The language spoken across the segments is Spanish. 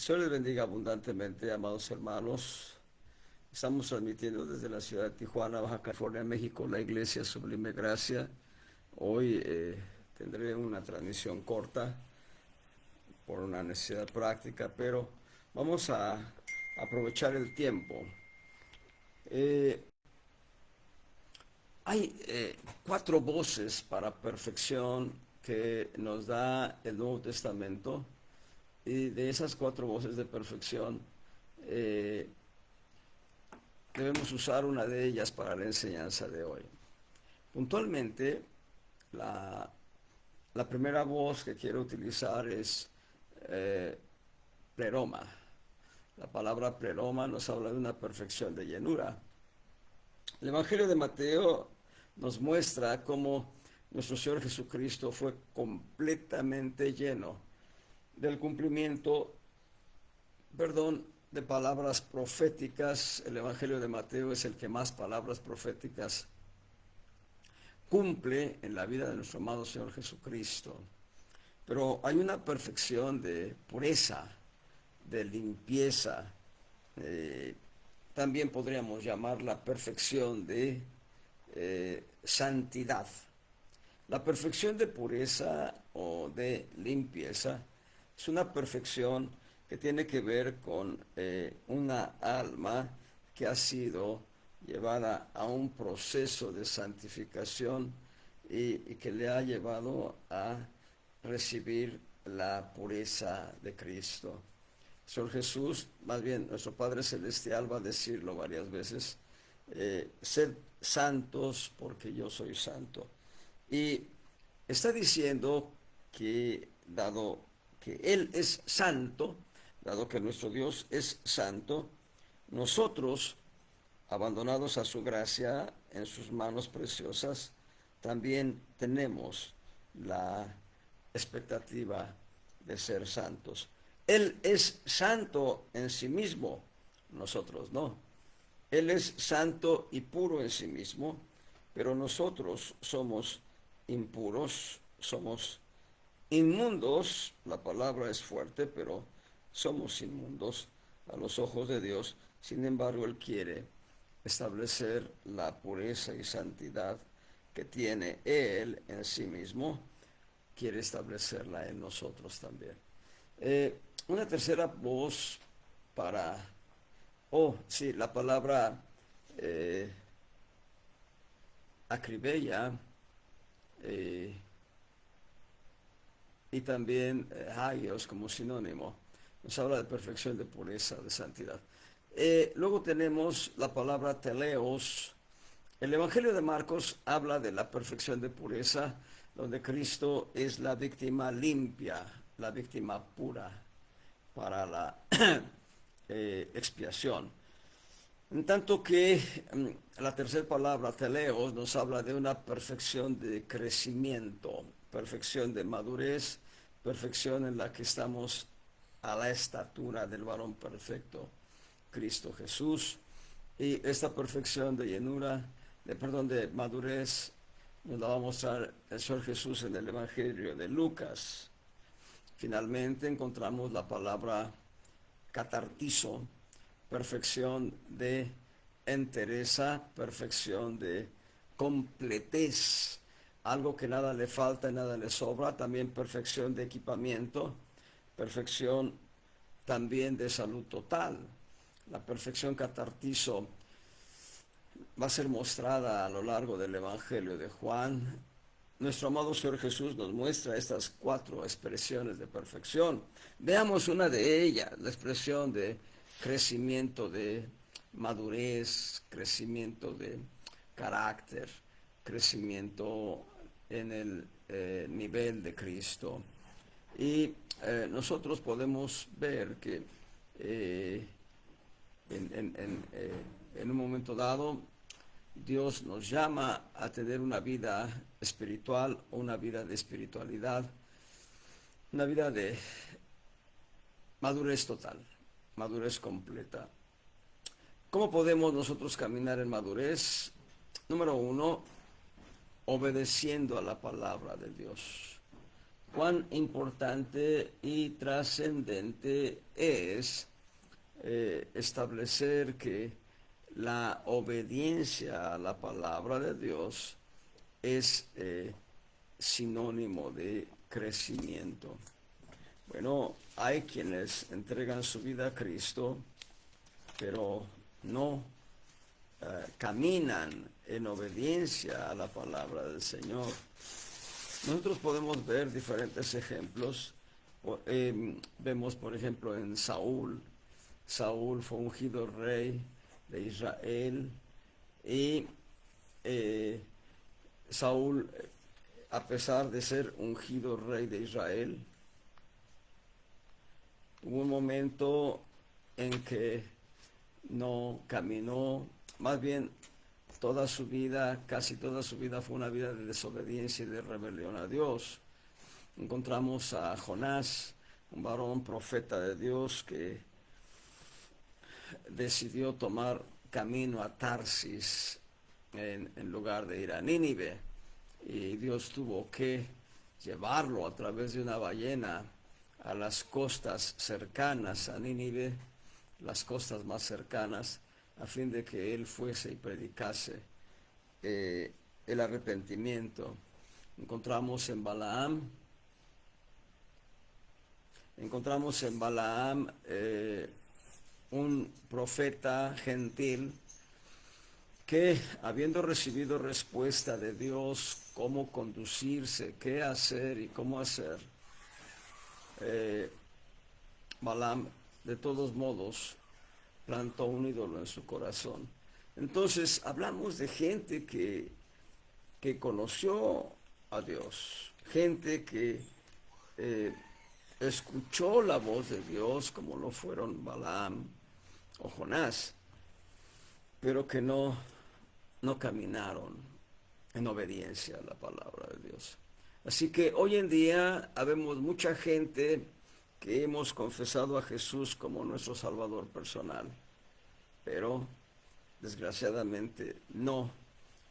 Señor les bendiga abundantemente, amados hermanos. Estamos transmitiendo desde la ciudad de Tijuana, Baja California, México, la Iglesia Sublime Gracia. Hoy tendré una transmisión corta por una necesidad práctica, pero vamos a aprovechar el tiempo. Eh, hay cuatro voces para perfección que nos da el Nuevo Testamento, y de esas cuatro voces de perfección eh, debemos usar una de ellas para la enseñanza de hoy. Puntualmente, la, la primera voz que quiero utilizar es eh, pleroma. La palabra pleroma nos habla de una perfección de llenura. El Evangelio de Mateo nos muestra cómo nuestro Señor Jesucristo fue completamente lleno del cumplimiento, de palabras proféticas. El Evangelio de Mateo es el que más palabras proféticas cumple en la vida de nuestro amado Señor Jesucristo. Pero hay una perfección de pureza, de limpieza. eh, También podríamos llamar la perfección de santidad. La perfección de pureza o de limpieza es una perfección que tiene que ver con una alma que ha sido llevada a un proceso de santificación y que le ha llevado a recibir la pureza de Cristo. Señor Jesús, más bien nuestro Padre Celestial va a decirlo varias veces, sed santos porque yo soy santo. Y está diciendo que dado que Él es santo, dado que nuestro Dios es santo, nosotros, abandonados a su gracia en sus manos preciosas, también tenemos la expectativa de ser santos. Él es santo en sí mismo, nosotros no. Él es santo y puro en sí mismo, pero nosotros somos impuros, somos inmundos. La palabra es fuerte, pero somos inmundos a los ojos de Dios. Sin embargo, Él quiere establecer la pureza y santidad que tiene Él en sí mismo, quiere establecerla en nosotros también. Una tercera voz para, sí, la palabra eh, acribella, eh, y también hagios como sinónimo. Nos habla de perfección, de pureza, de santidad. Luego tenemos la palabra teleos. El Evangelio de Marcos habla de la perfección de pureza, donde Cristo es la víctima limpia, la víctima pura para la expiación. En tanto que la tercera palabra, teleos, nos habla de una perfección de crecimiento, perfección de madurez, perfección en la que estamos a la estatura del varón perfecto, Cristo Jesús. Y esta perfección de llenura, de madurez, nos la va a mostrar el Señor Jesús en el Evangelio de Lucas. Finalmente encontramos la palabra catartizo, perfección de entereza, perfección de completez, algo que nada le falta y nada le sobra. También perfección de equipamiento, perfección también de salud total. La perfección catartizo va a ser mostrada a lo largo del Evangelio de Juan. Nuestro amado Señor Jesús nos muestra estas cuatro expresiones de perfección. Veamos una de ellas, la expresión de crecimiento de madurez, crecimiento de carácter, crecimiento en el nivel de Cristo. Y nosotros podemos ver que eh, en un momento dado Dios nos llama a tener una vida espiritual, una vida de espiritualidad, una vida de madurez total, madurez completa. ¿Cómo podemos nosotros caminar en madurez? Número uno, obedeciendo a la palabra de Dios. cuán importante y trascendente es establecer que la obediencia a la palabra de Dios es sinónimo de crecimiento. Bueno, hay quienes entregan su vida a Cristo, pero no caminan en obediencia a la palabra del Señor. Nosotros podemos ver diferentes ejemplos. Vemos, por ejemplo, en Saúl. Saúl fue ungido rey de Israel y Saúl, a pesar de ser ungido rey de Israel, hubo un momento en que no caminó, más bien toda su vida, casi toda su vida fue una vida de desobediencia y de rebelión a Dios. Encontramos a Jonás, un varón profeta de Dios que decidió tomar camino a Tarsis en lugar de ir a Nínive, y Dios tuvo que llevarlo a través de una ballena a las costas cercanas a Nínive, las costas más cercanas, a fin de que él fuese y predicase el arrepentimiento. Encontramos en Balaam un profeta gentil que, habiendo recibido respuesta de Dios cómo conducirse, qué hacer y cómo hacer, Balaam de todos modos plantó un ídolo en su corazón. Entonces hablamos de gente que conoció a Dios, gente que escuchó la voz de Dios, como lo fueron Balaam o Jonás, pero que no caminaron en obediencia a la palabra de Dios. Así que hoy en día habemos mucha gente que hemos confesado a Jesús como nuestro Salvador personal, pero desgraciadamente no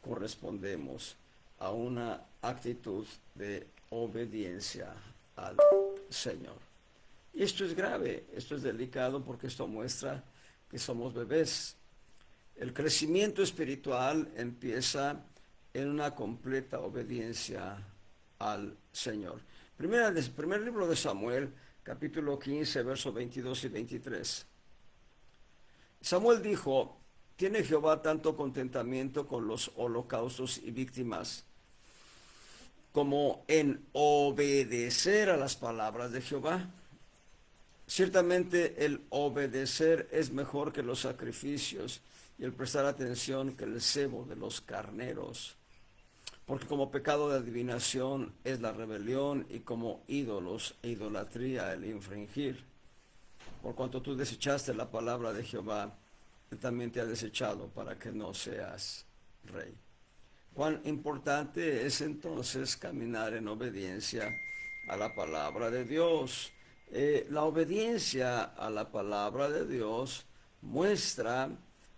correspondemos a una actitud de obediencia al Señor. Y esto es grave, esto es delicado, porque esto muestra que somos bebés. El crecimiento espiritual empieza en una completa obediencia al Señor. Primer libro de Samuel, capítulo 15, versos 22 y 23. Samuel dijo: ¿tiene Jehová tanto contentamiento con los holocaustos y víctimas como en obedecer a las palabras de Jehová? Ciertamente el obedecer es mejor que los sacrificios, y el prestar atención que el cebo de los carneros. Porque como pecado de adivinación es la rebelión, y como ídolos e idolatría el infringir. Por cuanto tú desechaste la palabra de Jehová, Él también te ha desechado para que no seas rey. Cuán importante es entonces caminar en obediencia a la palabra de Dios. La obediencia a la palabra de Dios muestra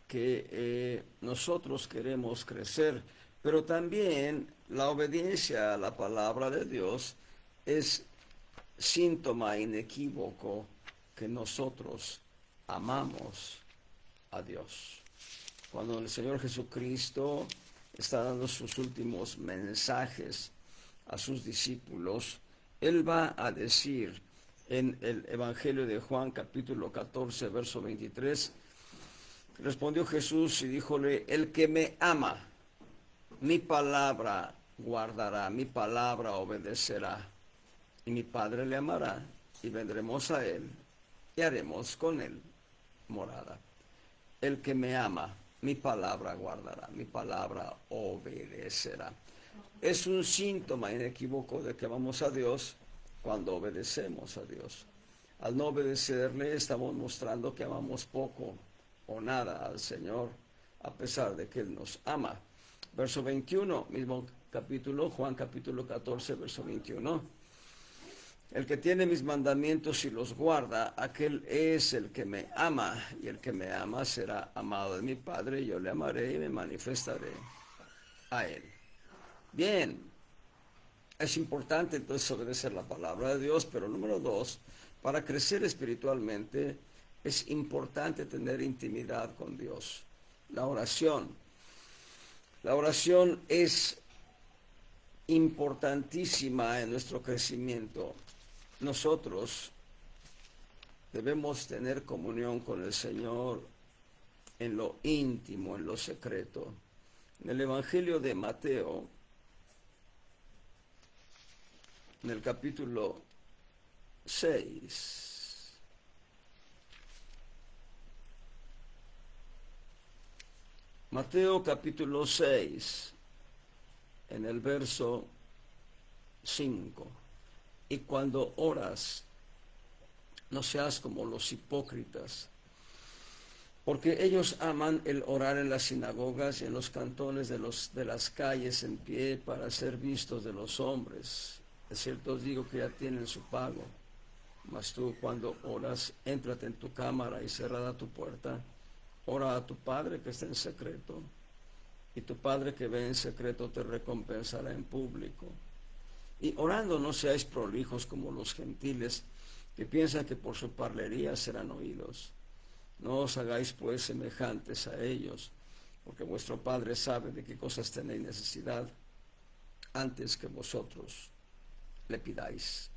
que nosotros queremos crecer, pero también la obediencia a la palabra de Dios es síntoma inequívoco que nosotros amamos a Dios. Cuando el Señor Jesucristo está dando sus últimos mensajes a sus discípulos, Él va a decir en el Evangelio de Juan, capítulo 14, verso 23, respondió Jesús y díjole: el que me ama, mi palabra guardará, mi palabra obedecerá, y mi Padre le amará, y vendremos a Él, y haremos con Él morada. El que me ama, mi palabra guardará, mi palabra obedecerá. Es un síntoma inequívoco de que amamos a Dios cuando obedecemos a Dios. Al no obedecerle, estamos mostrando que amamos poco o nada al Señor, a pesar de que Él nos ama. Verso 21, mismo capítulo, Juan capítulo 14, verso 21. El que tiene mis mandamientos y los guarda, aquel es el que me ama, y el que me ama será amado de mi Padre, y yo le amaré y me manifestaré a él. Bien, Es importante entonces obedecer la palabra de Dios, pero número dos, para crecer espiritualmente es importante tener intimidad con Dios. La oración. La oración es importantísima en nuestro crecimiento. Nosotros debemos tener comunión con el Señor en lo íntimo, en lo secreto. En el Evangelio de Mateo, en el capítulo 6, Mateo capítulo 6, en el verso 5, y cuando oras, no seas como los hipócritas, porque ellos aman el orar en las sinagogas y en los cantones de las calles en pie para ser vistos de los hombres. De cierto os digo que ya tienen su pago. Mas tú, cuando oras, éntrate en tu cámara y cerrada tu puerta, ora a tu Padre que está en secreto, y tu Padre que ve en secreto te recompensará en público. Y orando no seáis prolijos como los gentiles, que piensan que por su parlería serán oídos. No os hagáis pues semejantes a ellos, porque vuestro Padre sabe de qué cosas tenéis necesidad antes que vosotros le pidáis.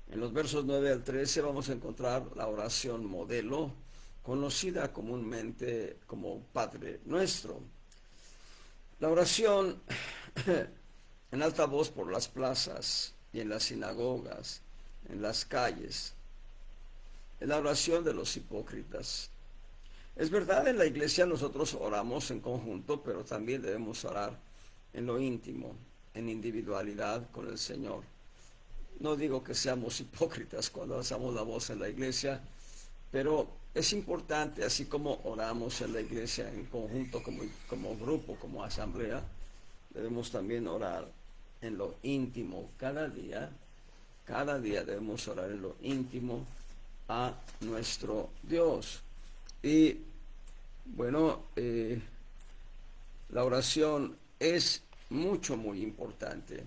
En los versos 9 al 13 vamos a encontrar la oración modelo, conocida comúnmente como Padre Nuestro. La oración en alta voz por las plazas y en las sinagogas, en las calles, es la oración de los hipócritas. Es verdad, en la iglesia nosotros oramos en conjunto, pero también debemos orar en lo íntimo, en individualidad con el Señor. No digo que seamos hipócritas cuando alzamos la voz en la iglesia, pero es importante, así como oramos en la iglesia en conjunto, como grupo, como asamblea, debemos también orar en lo íntimo cada día. Cada día debemos orar en lo íntimo a nuestro Dios. Y bueno, la oración es muy importante.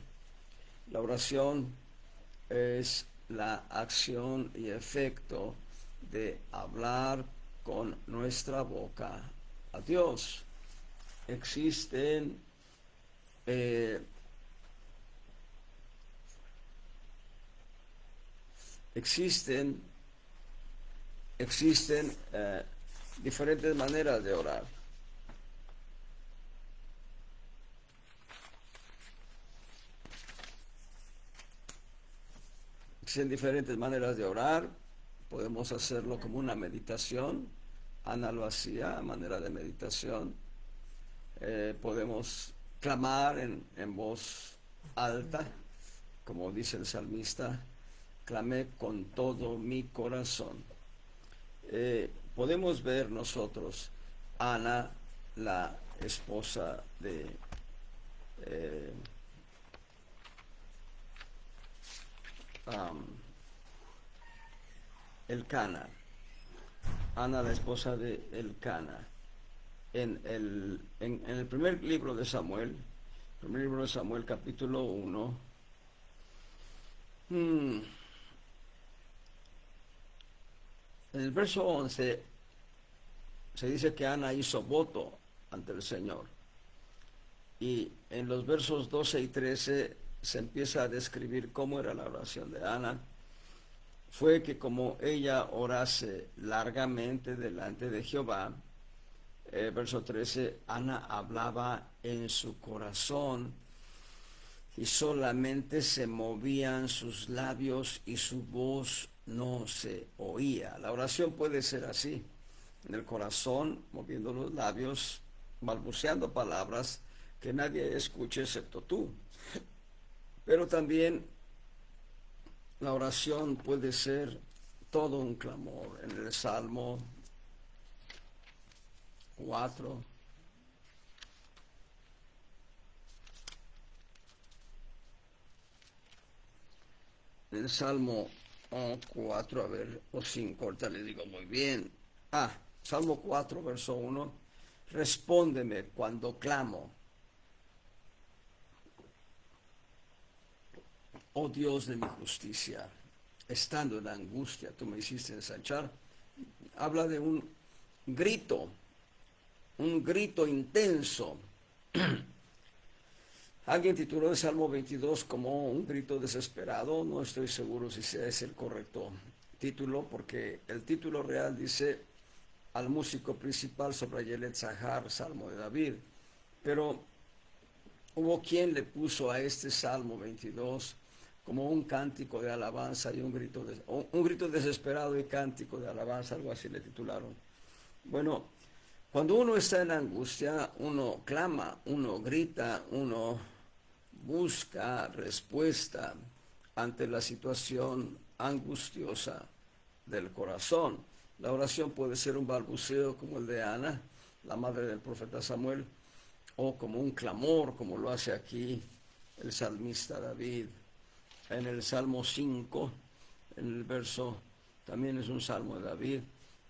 La oración es la acción y efecto de hablar con nuestra boca a Dios. Existen diferentes maneras de orar. Existen diferentes maneras de orar. Podemos hacerlo como una meditación. Ana lo hacía a manera de meditación. Podemos clamar en voz alta, como dice el salmista, clamé con todo mi corazón. Podemos ver nosotros Ana, la esposa de Elcana, Ana, la esposa de Elcana, en el primer libro de Samuel, capítulo 1. En el verso 11 se dice que Ana hizo voto ante el Señor. Y en los versos 12 y 13 se empieza a describir cómo era la oración de Ana. Fue que como ella orase largamente delante de Jehová, verso 13, Ana hablaba en su corazón y solamente se movían sus labios y su voz no se oía. La oración puede ser así, en el corazón, moviendo los labios, balbuceando palabras que nadie escuche excepto tú. Pero también la oración puede ser todo un clamor. En el Salmo 4, en el Salmo 4, a ver, o 5, ahorita les digo muy bien. Salmo 4, verso 1, respóndeme cuando clamo. oh Dios de mi justicia, estando en angustia, tú me hiciste ensanchar. Habla de un grito intenso. Alguien tituló el Salmo 22 como un grito desesperado. No estoy seguro si ese es el correcto título, porque el título real dice al músico principal sobre Yelet Zahar, Salmo de David. Pero hubo quien le puso a este Salmo 22 como un cántico de alabanza y un grito desesperado y cántico de alabanza, algo así le titularon. Bueno, cuando uno está en angustia, uno clama, uno grita, uno busca respuesta ante la situación angustiosa del corazón. La oración puede ser un balbuceo como el de Ana, la madre del profeta Samuel, o como un clamor, como lo hace aquí el salmista David. En el Salmo 5, en el verso, también es un salmo de David,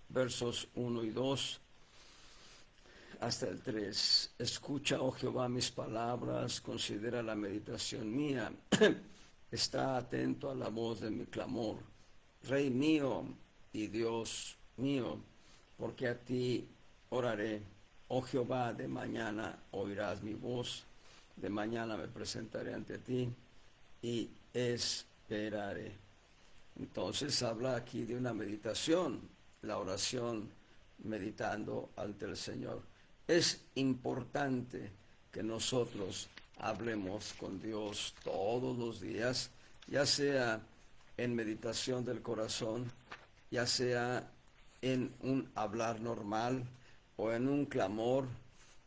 versos 1 y 2, hasta el 3. Escucha, oh Jehová, mis palabras, considera la meditación mía, está atento a la voz de mi clamor. Rey mío y Dios mío, porque a ti oraré. Oh Jehová, de mañana oirás mi voz, de mañana me presentaré ante ti y esperaré. Entonces habla aquí de una meditación, la oración meditando ante el Señor. Es importante que nosotros hablemos con Dios todos los días, ya sea en meditación del corazón, ya sea en un hablar normal o en un clamor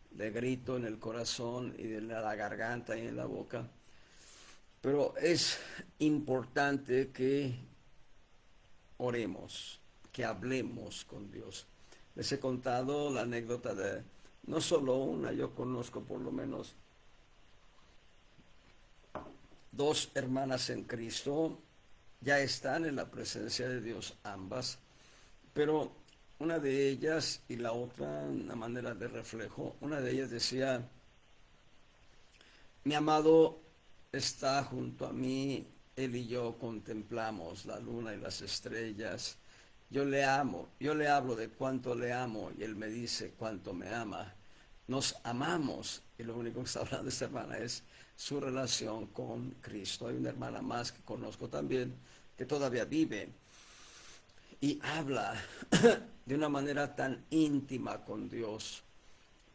de grito en el corazón y de la garganta y en la boca. Pero es importante que oremos, que hablemos con Dios. Les he contado la anécdota de, no solo una, yo conozco por lo menos dos hermanas en Cristo, ya están en la presencia de Dios ambas, pero una de ellas y la otra, una manera de reflejo, una de ellas decía, mi amado está junto a mí, él y yo contemplamos la luna y las estrellas, yo le amo, yo le hablo de cuánto le amo y él me dice cuánto me ama, nos amamos y lo único que está hablando esta hermana es su relación con Cristo. Hay una hermana más que conozco también que todavía vive y habla de una manera tan íntima con Dios.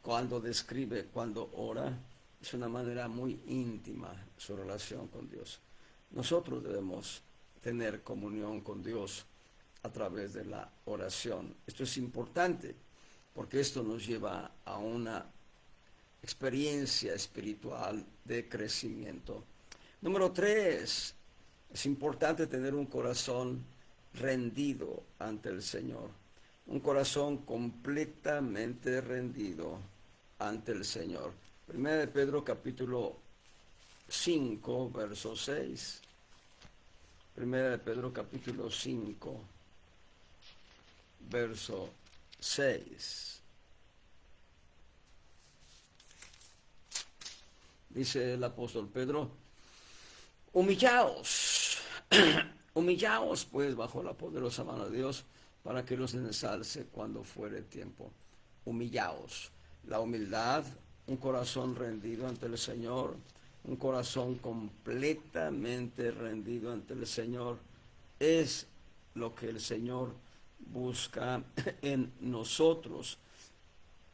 Cuando describe, cuando ora, es una manera muy íntima su relación con Dios. Nosotros debemos tener comunión con Dios a través de la oración. Esto es importante porque esto nos lleva a una experiencia espiritual de crecimiento. Número 3, es importante tener un corazón rendido ante el Señor. Un corazón completamente rendido ante el Señor. Primera de Pedro capítulo 5, verso 6. Primera de Pedro capítulo 5, verso 6. Dice el apóstol Pedro, humillaos, humillaos pues bajo la poderosa mano de Dios para que los ensalce cuando fuere tiempo. Humillaos. La humildad, un corazón rendido ante el Señor, un corazón completamente rendido ante el Señor, es lo que el Señor busca en nosotros.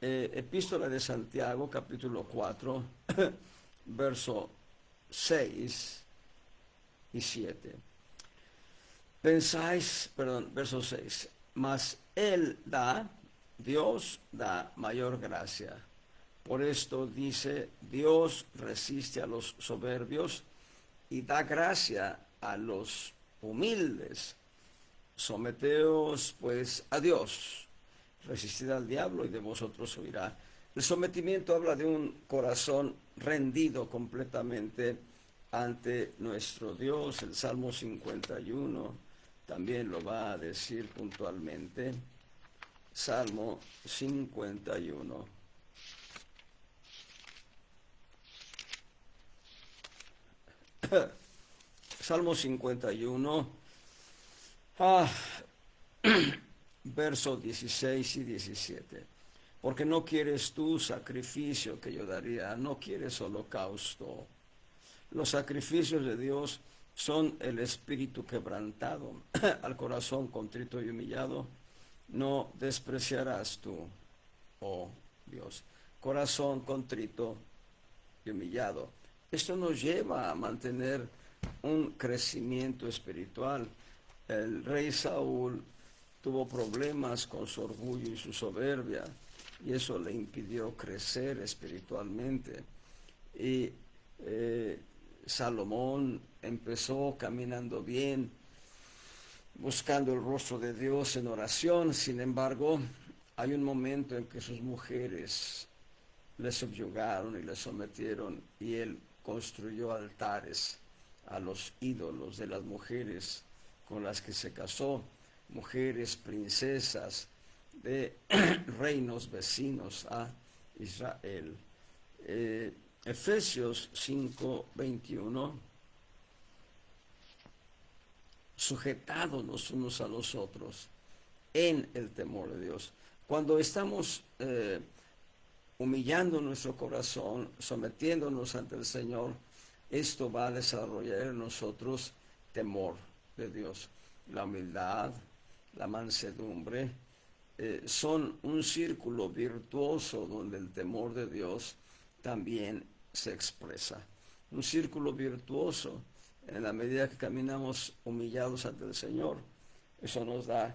Epístola de Santiago, capítulo 4, verso 6 y 7. Verso 6. Mas Él da, Dios da mayor gracia. Por esto dice, Dios resiste a los soberbios y da gracia a los humildes. Someteos pues a Dios, resistid al diablo y de vosotros huirá. El sometimiento habla de un corazón rendido completamente ante nuestro Dios. El Salmo 51 también lo va a decir puntualmente. Salmo 51. Salmo 51, ah, versos 16 y 17. Porque no quieres tú sacrificio que yo daría, no quieres holocausto. Los sacrificios de Dios son el espíritu quebrantado, al corazón contrito y humillado, no despreciarás tú, oh Dios. Corazón contrito y humillado. Esto nos lleva a mantener un crecimiento espiritual. El rey Saúl tuvo problemas con su orgullo y su soberbia, y eso le impidió crecer espiritualmente. Y Salomón empezó caminando bien, buscando el rostro de Dios en oración. Sin embargo, hay un momento en que sus mujeres le subyugaron y le sometieron, y él construyó altares a los ídolos de las mujeres con las que se casó, mujeres princesas de reinos vecinos a Israel. Efesios 5:21, sujetados los unos a los otros en el temor de Dios. Cuando estamos humillando nuestro corazón, sometiéndonos ante el Señor, esto va a desarrollar en nosotros temor de Dios. La humildad, la mansedumbre, son un círculo virtuoso donde el temor de Dios también se expresa. Un círculo virtuoso en la medida que caminamos humillados ante el Señor. Eso nos da,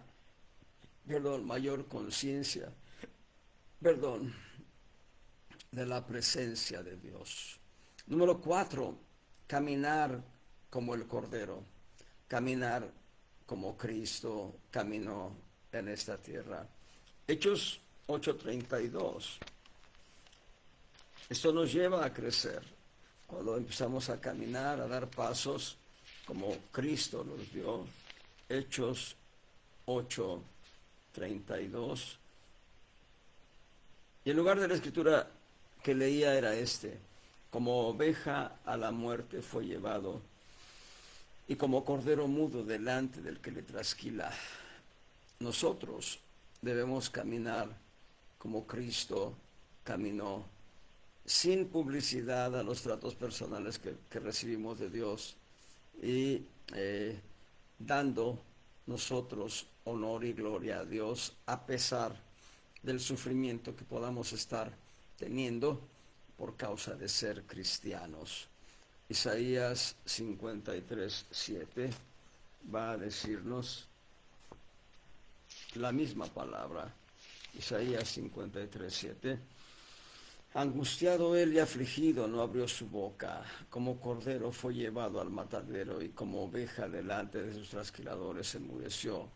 mayor conciencia, de la presencia de Dios. Número 4, caminar como el Cordero, caminar como Cristo caminó en esta tierra. Hechos 8:32. Esto nos lleva a crecer. Cuando empezamos a caminar, a dar pasos como Cristo nos dio. Hechos 8:32. Y el lugar de la escritura que leía era este: como oveja a la muerte fue llevado, y como cordero mudo delante del que le trasquila. Nosotros debemos caminar como Cristo caminó, sin publicidad a los tratos personales que recibimos de Dios, y dando nosotros honor y gloria a Dios a pesar del sufrimiento que podamos estar teniendo por causa de ser cristianos. Isaías 53:7 va a decirnos la misma palabra. Isaías 53:7. Angustiado él y afligido, no abrió su boca. Como cordero fue llevado al matadero, y como oveja delante de sus trasquiladores enmudeció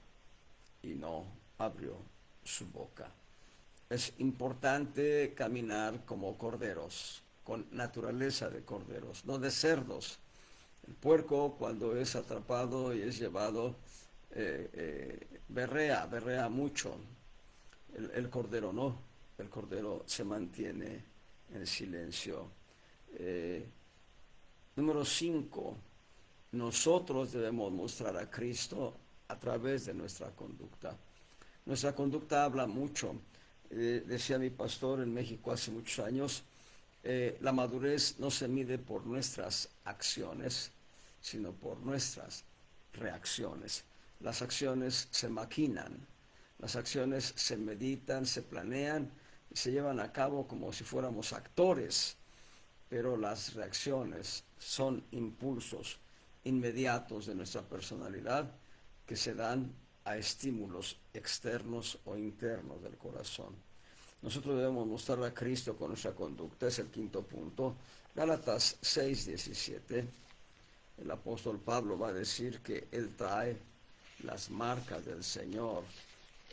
y no abrió su boca. Es importante caminar como corderos, con naturaleza de corderos, no de cerdos. El puerco, cuando es atrapado y es llevado, berrea mucho. El cordero no, el cordero se mantiene en silencio. Número 5, nosotros debemos mostrar a Cristo a través de nuestra conducta. Nuestra conducta habla mucho. Decía mi pastor en México hace muchos años, la madurez no se mide por nuestras acciones, sino por nuestras reacciones. Las acciones se maquinan, las acciones se meditan, se planean y se llevan a cabo como si fuéramos actores, pero las reacciones son impulsos inmediatos de nuestra personalidad que se dan a estímulos externos o internos del corazón. Nosotros debemos mostrar a Cristo con nuestra conducta. Es el 5º punto. Gálatas 6:17. El apóstol Pablo va a decir que él trae las marcas del Señor.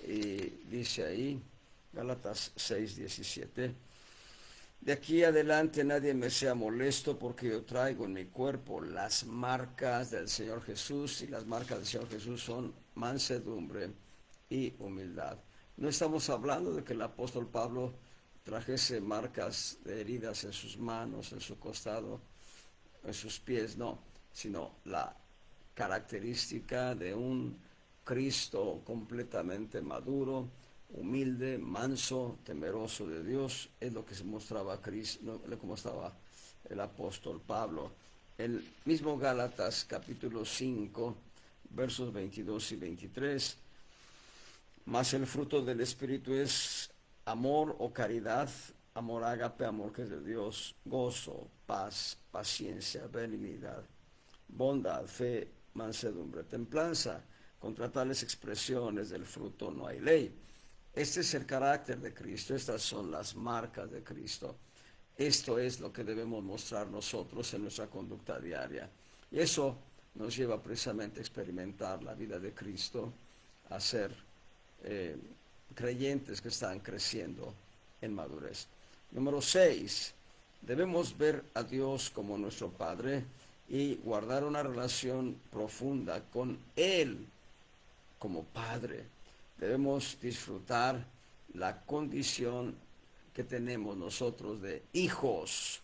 Y dice ahí, Gálatas 6:17, de aquí adelante nadie me sea molesto, porque yo traigo en mi cuerpo las marcas del Señor Jesús, y las marcas del Señor Jesús son mansedumbre y humildad. No estamos hablando de que el apóstol Pablo trajese marcas de heridas en sus manos, en su costado, en sus pies, no, sino la característica de un Cristo completamente maduro, humilde, manso, temeroso de Dios. Es lo que se mostraba Cristo, como estaba el apóstol Pablo. El mismo Gálatas capítulo 5, versos 22 y 23. Mas el fruto del Espíritu es amor o caridad, amor ágape, amor que es de Dios, gozo, paz, paciencia, benignidad, bondad, fe, mansedumbre, templanza. Contra tales expresiones del fruto no hay ley. Este es el carácter de Cristo, estas son las marcas de Cristo. Esto es lo que debemos mostrar nosotros en nuestra conducta diaria. Y eso nos lleva precisamente a experimentar la vida de Cristo, a ser creyentes que están creciendo en madurez. Número 6, debemos ver a Dios como nuestro Padre y guardar una relación profunda con Él como Padre. Debemos disfrutar la condición que tenemos nosotros de hijos.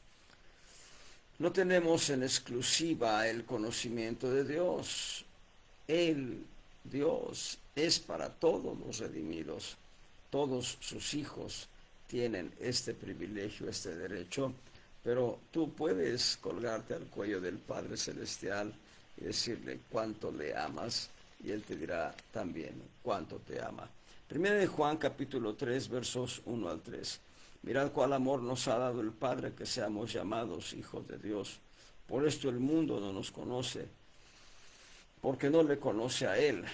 No tenemos en exclusiva el conocimiento de Dios. Dios es para todos los redimidos. Todos sus hijos tienen este privilegio, este derecho, pero tú puedes colgarte al cuello del Padre Celestial y decirle cuánto le amas, y Él te dirá también cuánto te ama. Primera de Juan capítulo 3, versos 1 al 3. Mirad cuál amor nos ha dado el Padre, que seamos llamados hijos de Dios. Por esto el mundo no nos conoce, porque no le conoce a Él.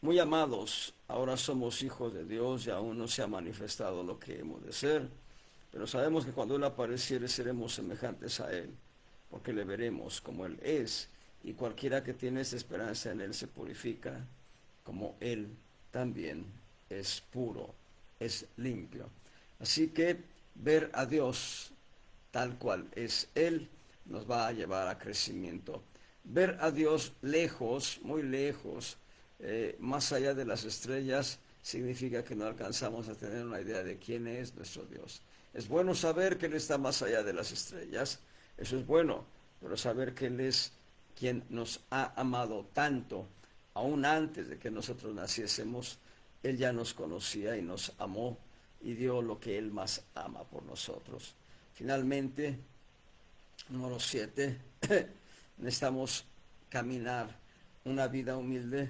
Muy amados, ahora somos hijos de Dios y aún no se ha manifestado lo que hemos de ser, pero sabemos que cuando Él apareciere seremos semejantes a Él, porque le veremos como Él es, y cualquiera que tiene esa esperanza en Él se purifica, como Él también es puro, es limpio. Así que ver a Dios tal cual es Él nos va a llevar a crecimiento. Ver a Dios lejos, muy lejos, más allá de las estrellas, significa que no alcanzamos a tener una idea de quién es nuestro Dios. Es bueno saber que Él está más allá de las estrellas, eso es bueno, pero saber que Él es quien nos ha amado tanto, aún antes de que nosotros naciésemos, Él ya nos conocía y nos amó y dio lo que Él más ama por nosotros. Finalmente, número 7, necesitamos caminar una vida humilde,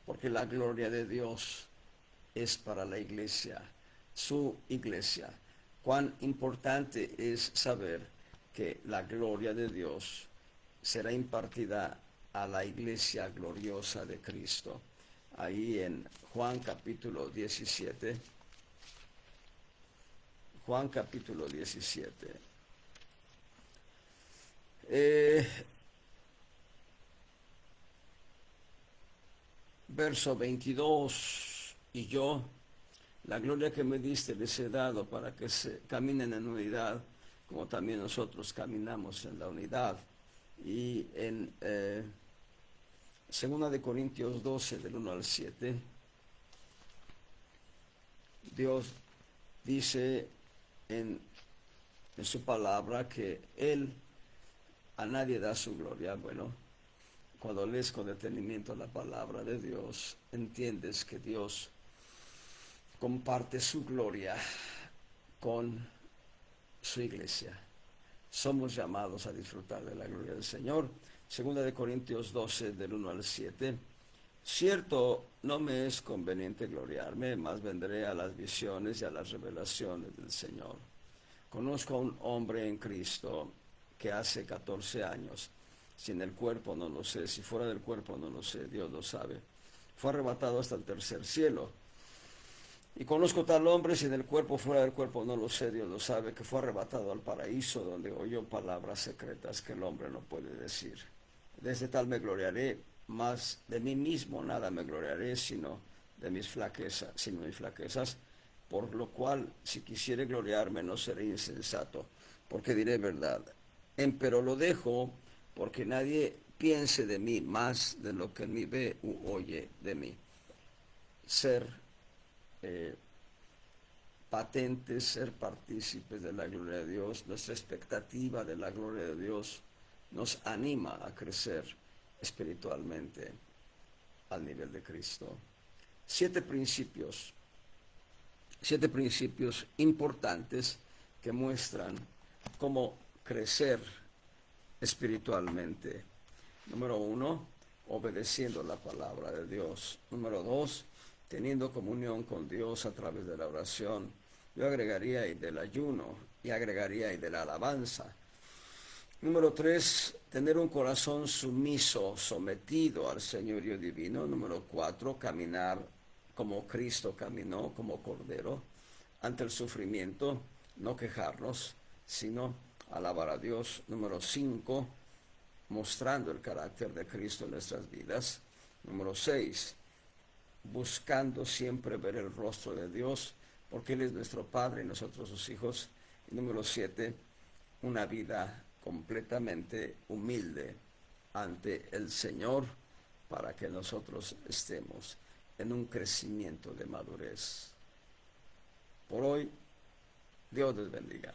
porque la gloria de Dios es para la iglesia, su iglesia. Cuán importante es saber que la gloria de Dios será impartida a la iglesia gloriosa de Cristo. Ahí en Juan capítulo 17. Juan capítulo 17. Verso 22. Y yo, la gloria que me diste les he dado para que se caminen en unidad, como también nosotros caminamos en la unidad. Y en 2 de Corintios 12, del 1 al 7, Dios dice en su palabra que Él a nadie da su gloria. Bueno, cuando lees con detenimiento la palabra de Dios, entiendes que Dios comparte su gloria con su iglesia. Somos llamados a disfrutar de la gloria del Señor. 2 de Corintios 12, del 1 al 7. Cierto, no me es conveniente gloriarme, mas vendré a las visiones y a las revelaciones del Señor. Conozco a un hombre en Cristo que hace 14 años, si en el cuerpo no lo sé, si fuera del cuerpo no lo sé, Dios lo sabe, fue arrebatado hasta el tercer cielo. Y conozco tal hombre, si en el cuerpo fuera del cuerpo no lo sé, Dios lo sabe, que fue arrebatado al paraíso, donde oyó palabras secretas que el hombre no puede decir. Desde tal me gloriaré, mas de mí mismo nada me gloriaré, sino de mis flaquezas, por lo cual, si quisiere gloriarme, no seré insensato, porque diré verdad. Empero lo dejo, porque nadie piense de mí más de lo que en mí ve u oye de mí. Ser patentes, ser partícipes de la gloria de Dios, nuestra expectativa de la gloria de Dios nos anima a crecer espiritualmente al nivel de Cristo. Siete principios importantes que muestran cómo crecer espiritualmente. Número 1, obedeciendo la palabra de Dios. Número 2, teniendo comunión con Dios a través de la oración. Yo agregaría ahí del ayuno y agregaría ahí de la alabanza. Número 3, tener un corazón sumiso, sometido al señorío divino. Número 4, caminar como Cristo caminó, como Cordero, ante el sufrimiento, no quejarnos, sino alabar a Dios. Número 5, mostrando el carácter de Cristo en nuestras vidas. Número 6, buscando siempre ver el rostro de Dios, porque Él es nuestro Padre y nosotros sus hijos. Y número 7, una vida completamente humilde ante el Señor para que nosotros estemos en un crecimiento de madurez. Por hoy, Dios les bendiga.